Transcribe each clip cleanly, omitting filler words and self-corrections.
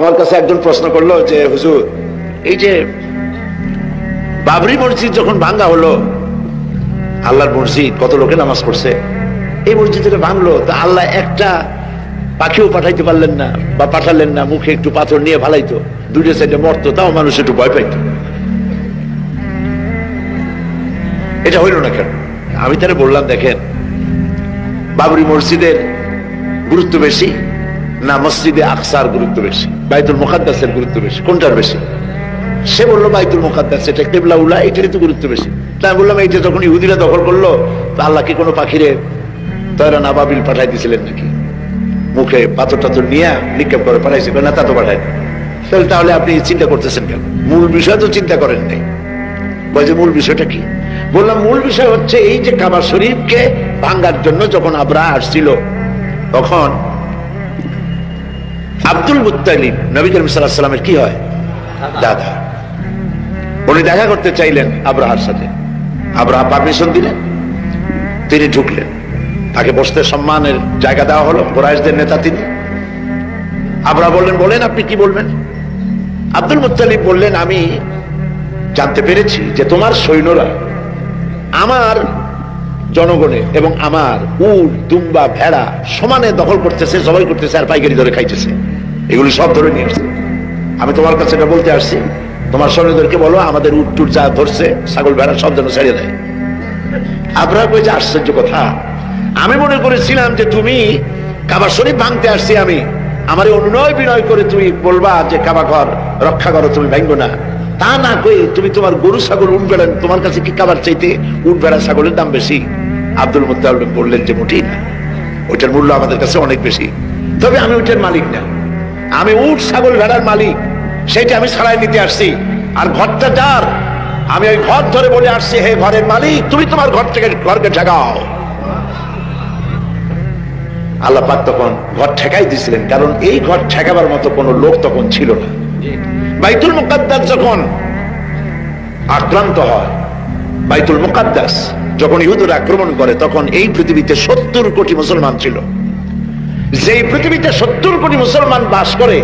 আমার কাছে একজন প্রশ্ন করলো যে হুজুর, এই যে বাবরি মসজিদ যখন ভাঙ্গা হলো, আল্লাহর মসজিদ, কত লোকে নামাজ পড়ছে, এই মসজিদটা ভাঙলো, তা আল্লাহ একটা পাখিও পাঠাইতে পারলেন না বা পাঠালেন না, মুখে একটু পাথর নিয়ে ভালাইতো, দুটো সাইডে মরতো, তাও মানুষ একটু ভয় পাইত, এটা হইল না কেন? আমি তারা বললাম, দেখেন, বাবরি মসজিদের গুরুত্ব বেশি না মসজিদে আকসার গুরুত্ব বেশি, বাইতুল মুকাদ্দাসের গুরুত্ব বেশি, কোনটার বেশি? সে বললো বাইতুল মুকাদ্দাস, এটা কিবলা উলা, এটারই তো গুরুত্ব বেশি। তাই আমি বললাম, এইটা যখন ইহুদিরা দখল করলো, তো আল্লাহ কি কোনো পাখিরে তয়রান আবাবিল পাঠাই দিয়েছিলেন নাকি? মুখে পাথর টাথর নিয়ে নিক্ষেপ করে পাঠাইছে না? তা তো পাঠায়। তাহলে আপনি চিন্তা করতেছেন কেন? মূল বিষয় তো চিন্তা করেন নাই। বলছে মূল বিষয়টা কি? বললাম, মূল বিষয় হচ্ছে এই যে কাবা শরীফকে ভাঙ্গার জন্য যখন আবরাহা আসছিল, তখন আব্দুল মুত্তালিব নবী করিম সাল্লাল্লাহু আলাইহি ওয়াসাল্লামের কি হয়? দাদা। উনি দেখা করতে চাইলেন আবরাহার সাথে। আবরাহা পারমিশন দিলেন, তিনি ঢুকলেন, তাকে বসতে সম্মানের জায়গা দেওয়া হলো, কুরাইশদের নেতা তিনি। আবরাহা বললেন, বলেন আপনি কি বলবেন? আব্দুল মুত্তালিব বললেন, আমি জানতে পেরেছি যে তোমার সৈন্যরা আমার জনগণের এবং আমার উট, দুম্বা, ভেড়া সমানে দখল করতেছে, জবাই করতেছে আর পাইকারি ধরে খাইতেছে, এগুলি সব ধরে নিয়ে আসছে। আমি তোমার কাছে এটা বলতে আসছি, তোমার সৈন্যদেরকে বলো আমাদের উট টুট যা ধরছে, ছাগল ভেড়া সব যেন ছেড়ে দেয়। আবরাহা কইছে, আশ্চর্য কথা, আমি মনে করেছিলাম যে তুমি কাবা শরীফ ভাঙতে আসছি, আমি আমার অনুনয় বিনয় করে তুমি বলবা যে কাবা ঘর রক্ষা করো, তুমি ভাঙবো না, তা না কই তুমি তোমার গরু ছাগল উঠ বেড়ান, তোমার কাছে কি কাবার চাইতে উঠ বেড়া ছাগলের দাম বেশি? আব্দুল মুত্তালিব বললেন যে মোটেই না, ওইটার মূল্য আমাদের কাছে অনেক বেশি, তবে আমি ওইটার মালিক না, আমি উঠ ছাগল ভেড়ার মালিক, সেইটা আমি ছাড়াই নিতে আসছি, আর ঘরটা যার, আমি ওই ঘর ধরে বলে আসছি, হে ঘরের মালিক, তুমি তোমার ঘর থেকে ঘরকে ঠেকাও। আল্লাহ পাক তখন ঘর ঠেকাই দিয়েছিলেন, কারণ এই ঘর ঠেকাবার মতো কোন লোক তখন ছিল না। বাইতুল মুকাদ্দাস যখন আক্রান্ত হয়, বাইতুল মুকাদ্দাস যখন ইহুদিরা আক্রমণ করে, তখন এই পৃথিবীতে 70 কোটি মুসলমান ছিল। যেই পৃথিবীতে 70 কোটি মুসলমান বাস করে,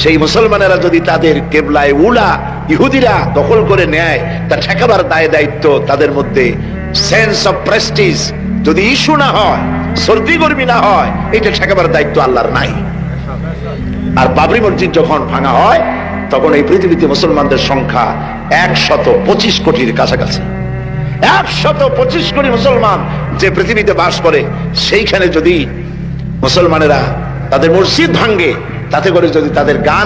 সেই মুসলমানেরা যদি তাদের কেবলায় উলা ইহুদিরা দখল করে নেয়, তা ঠেকাবার দায় দায়িত্ব তাদের মধ্যে সেন্স অফ প্রেস্টিজ যদি ইস্যু না হয়, সর্দি গর্মি না হয়, এটা ঠেকাবার দায়িত্ব আল্লাহর নাই। আর বাবরি মসজিদ যখন ভাঙা হয়, তখন এই পৃথিবীতে মুসলমানদের সংখ্যা 125 কোটির কাছাকাছি। 125 কোটি মুসলমান যে পৃথিবীতে বাস করে, সেইখানে যদি মুসলমানেরা তাদের মসজিদ ভাঙ্গে, তাতে করে যদি তাদের গান